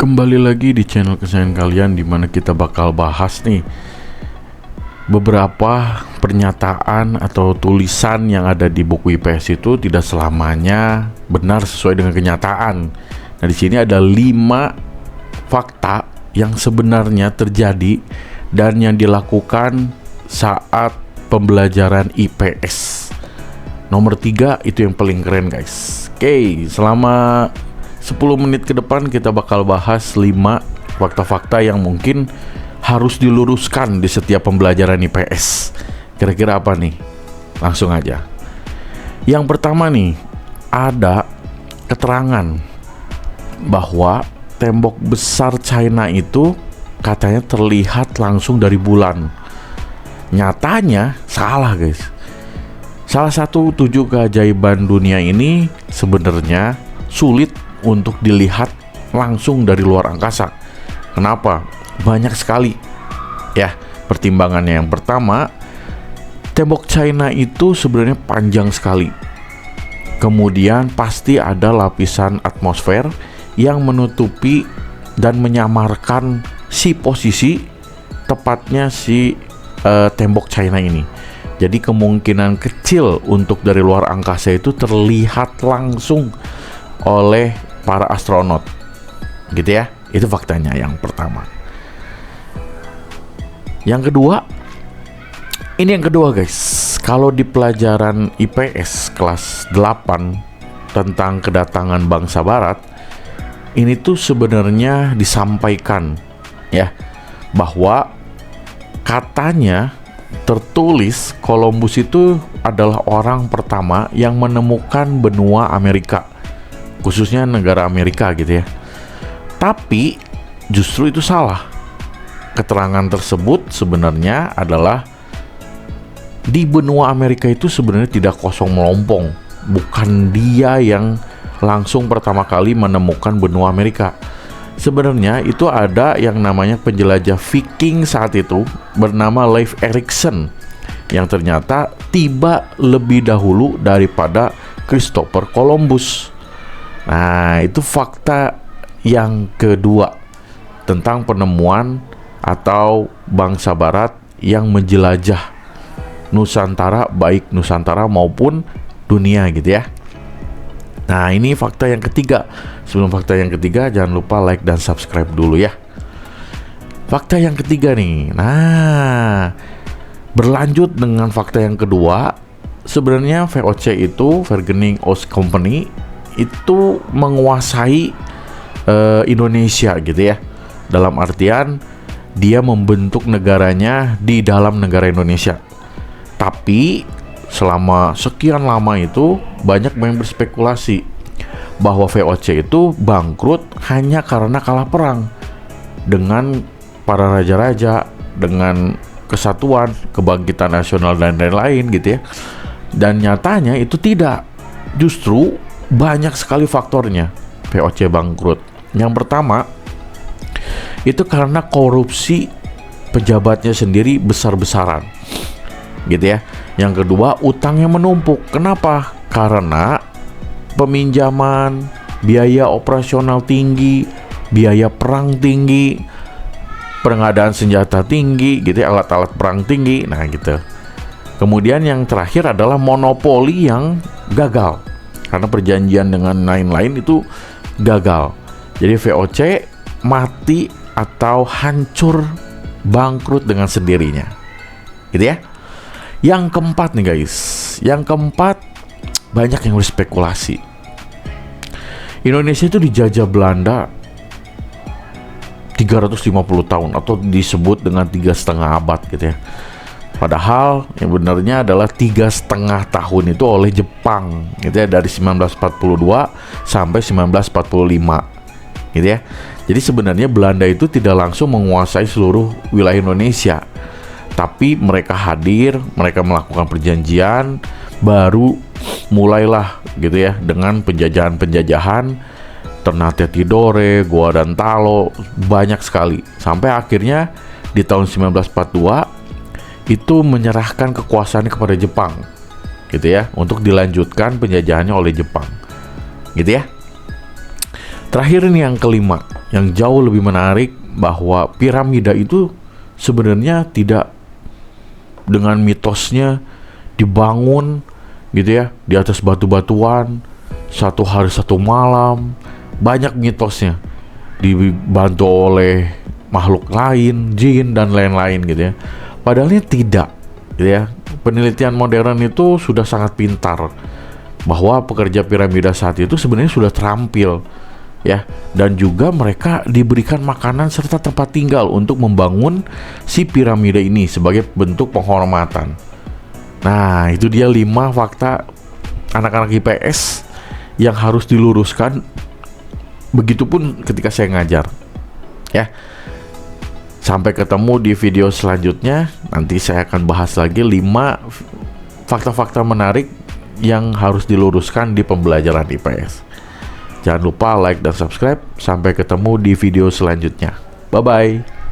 Kembali lagi di channel kesayangan kalian, dimana kita bakal bahas nih beberapa pernyataan atau tulisan yang ada di buku IPS itu tidak selamanya benar sesuai dengan kenyataan. Nah, di sini ada 5 fakta yang sebenarnya terjadi dan yang dilakukan saat pembelajaran IPS. Nomor 3 itu yang paling keren, guys. Oke, selama 10 menit ke depan kita bakal bahas 5 fakta-fakta yang mungkin harus diluruskan di setiap pembelajaran IPS. Kira-kira apa nih? Langsung aja. Yang pertama nih, ada keterangan bahwa tembok besar China itu katanya terlihat langsung dari bulan. Nyatanya salah, guys. Salah satu 7 keajaiban dunia ini sebenarnya sulit untuk dilihat langsung dari luar angkasa. Kenapa? Banyak sekali ya pertimbangannya. Yang pertama, tembok China itu sebenarnya panjang sekali. Kemudian pasti ada lapisan atmosfer yang menutupi dan menyamarkan si posisi tepatnya si tembok China ini. Jadi kemungkinan kecil untuk dari luar angkasa itu terlihat langsung oleh para astronot, gitu ya. Itu faktanya yang pertama. Yang kedua, guys. Kalau di pelajaran IPS kelas 8 tentang kedatangan bangsa barat, ini tuh sebenarnya disampaikan ya bahwa katanya tertulis Columbus itu adalah orang pertama yang menemukan benua Amerika, khususnya negara Amerika gitu ya. Tapi justru itu salah. Keterangan tersebut sebenarnya adalah di benua Amerika itu sebenarnya tidak kosong melompong. Bukan dia yang langsung pertama kali menemukan benua Amerika. Sebenarnya itu ada yang namanya penjelajah Viking saat itu bernama Leif Erikson yang ternyata tiba lebih dahulu daripada Christopher Columbus. Nah, itu fakta yang kedua tentang penemuan atau bangsa barat yang menjelajah Nusantara, baik Nusantara maupun dunia gitu ya. Nah, ini fakta yang ketiga. Sebelum fakta yang ketiga, jangan lupa like dan subscribe dulu ya. Fakta yang ketiga nih. Nah, berlanjut dengan fakta yang kedua, sebenarnya VOC itu, Wageningen Oost Company, itu menguasai Indonesia gitu ya. Dalam artian dia membentuk negaranya di dalam negara Indonesia. Tapi selama sekian lama itu banyak yang berspekulasi bahwa VOC itu bangkrut hanya karena kalah perang dengan para raja-raja, dengan kesatuan, kebangkitan nasional dan lain-lain gitu ya. Dan nyatanya itu tidak. Justru banyak sekali faktornya VOC bangkrut. Yang pertama, itu karena korupsi pejabatnya sendiri besar-besaran, gitu ya. Yang kedua, utangnya menumpuk. Kenapa? Karena peminjaman, biaya operasional tinggi, biaya perang tinggi, pengadaan senjata tinggi, gitu ya, alat-alat perang tinggi. Nah, gitu. Kemudian yang terakhir adalah monopoli yang gagal. Karena perjanjian dengan lain-lain itu gagal. Jadi VOC mati atau hancur, bangkrut dengan sendirinya. Gitu ya. Yang keempat nih, guys. Yang keempat, banyak yang berspekulasi. Indonesia itu dijajah Belanda 350 tahun atau disebut dengan 3,5 abad gitu ya. Padahal yang benarnya adalah 3,5 tahun itu oleh Jepang gitu ya, dari 1942 sampai 1945 gitu ya. Jadi sebenarnya Belanda itu tidak langsung menguasai seluruh wilayah Indonesia, tapi mereka hadir, mereka melakukan perjanjian, baru mulailah gitu ya dengan penjajahan-penjajahan Ternate Tidore, Gorontalo, banyak sekali. Sampai akhirnya di tahun 1942 itu menyerahkan kekuasaan kepada Jepang gitu ya, untuk dilanjutkan penjajahannya oleh Jepang gitu ya. Terakhir ini yang kelima. yang jauh lebih menarik bahwa piramida itu sebenarnya tidak dengan mitosnya dibangun gitu ya di atas batu-batuan satu hari satu malam. Banyak mitosnya dibantu oleh makhluk lain, jin dan lain-lain gitu ya. Padahalnya tidak gitu ya. Penelitian modern itu sudah sangat pintar bahwa pekerja piramida saat itu sebenarnya sudah terampil ya, dan juga mereka diberikan makanan serta tempat tinggal untuk membangun si piramida ini sebagai bentuk penghormatan. Nah, itu dia 5 fakta anak-anak IPS yang harus diluruskan. Begitupun ketika saya ngajar. Ya. Sampai ketemu di video selanjutnya. Nanti saya akan bahas lagi 5 fakta-fakta menarik yang harus diluruskan di pembelajaran IPS. Jangan lupa like dan subscribe. Sampai ketemu di video selanjutnya. Bye-bye.